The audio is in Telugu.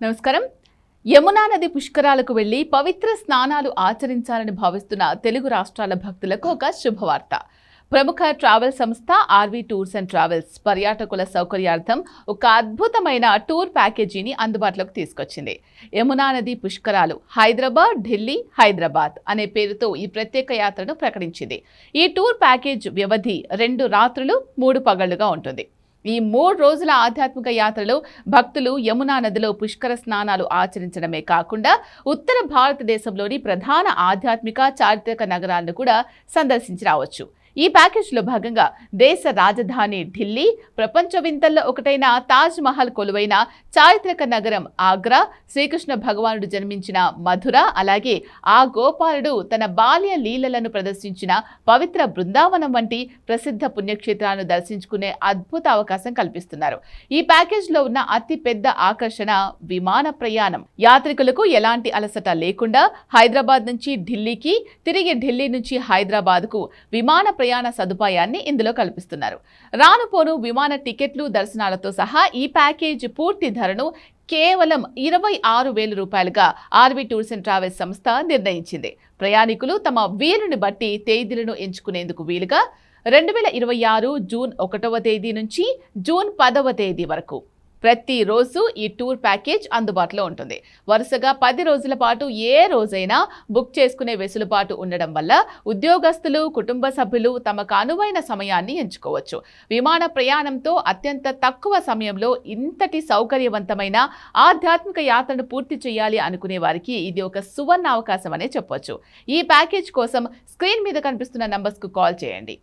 నమస్కారం. యమునా నది పుష్కరాలకు వెళ్లి పవిత్ర స్నానాలు ఆచరించాలని భావిస్తున్న తెలుగు రాష్ట్రాల భక్తులకు ఒక శుభవార్త. ప్రముఖ ట్రావెల్ సంస్థ ఆర్వీ టూర్స్ అండ్ ట్రావెల్స్ పర్యాటకుల సౌకర్యార్థం ఒక అద్భుతమైన టూర్ ప్యాకేజీని అందుబాటులోకి తీసుకొచ్చింది. యమునా నది పుష్కరాలు హైదరాబాద్, ఢిల్లీ, హైదరాబాద్ అనే పేరుతో ఈ ప్రత్యేక యాత్రను ప్రకటించింది. ఈ టూర్ ప్యాకేజ్ వ్యవధి 2 రాత్రులు 3 పగళ్లుగా ఉంటుంది. ఈ 3 రోజుల ఆధ్యాత్మిక యాత్రలో భక్తులు యమునా నదిలో పుష్కర స్నానాలు ఆచరించడమే కాకుండా ఉత్తర భారతదేశంలోని ప్రధాన ఆధ్యాత్మిక చారిత్రక నగరాలను కూడా సందర్శించి రావచ్చు. ఈ ప్యాకేజ్లో భాగంగా దేశ రాజధాని ఢిల్లీ, ప్రపంచ వింతల్లో ఒకటైన తాజ్ మహల్ కొలువైన చారిత్రక నగరం ఆగ్రా, శ్రీకృష్ణ భగవానుడు జన్మించిన మధుర, అలాగే ఆ గోపాలుడు తన బాల్య లీలలను ప్రదర్శించిన పవిత్ర బృందావనం వంటి ప్రసిద్ధ పుణ్యక్షేత్రాలను దర్శించుకునే అద్భుత అవకాశం కల్పిస్తున్నారు. ఈ ప్యాకేజ్లో ఉన్న అతి పెద్ద ఆకర్షణ విమాన ప్రయాణం. యాత్రికులకు ఎలాంటి అలసట లేకుండా హైదరాబాద్ నుంచి ఢిల్లీకి, తిరిగి ఢిల్లీ నుంచి హైదరాబాద్కు విమాన ప్రయాణ సదుపాయాన్ని ఇందులో కల్పిస్తున్నారు. రానుపోను విమాన టికెట్లు, దర్శనాలతో సహా ఈ ప్యాకేజ్ పూర్తి ధరను కేవలం 26,000 రూపాయలుగా ఆర్వీ టూర్స్ అండ్ ట్రావెల్స్ సంస్థ నిర్ణయించింది. ప్రయాణికులు తమ వీలుని బట్టి తేదీలను ఎంచుకునేందుకు వీలుగా 2026 జూన్ 1వ తేదీ నుంచి జూన్ 10వ తేదీ వరకు ప్రతిరోజు ఈ టూర్ ప్యాకేజ్ అందుబాటులో ఉంటుంది. వరుసగా 10 రోజుల పాటు ఏ రోజైనా బుక్ చేసుకునే వెసులుబాటు ఉండడం వల్ల ఉద్యోగస్తులు, కుటుంబ సభ్యులు తమకు అనువైన సమయాన్ని ఎంచుకోవచ్చు. విమాన ప్రయాణంతో అత్యంత తక్కువ సమయంలో ఇంతటి సౌకర్యవంతమైన ఆధ్యాత్మిక యాత్రను పూర్తి చేయాలి అనుకునే వారికి ఇది ఒక సువర్ణ అవకాశం అనే చెప్పొచ్చు. ఈ ప్యాకేజ్ కోసం స్క్రీన్ మీద కనిపిస్తున్న నంబర్స్కు కాల్ చేయండి.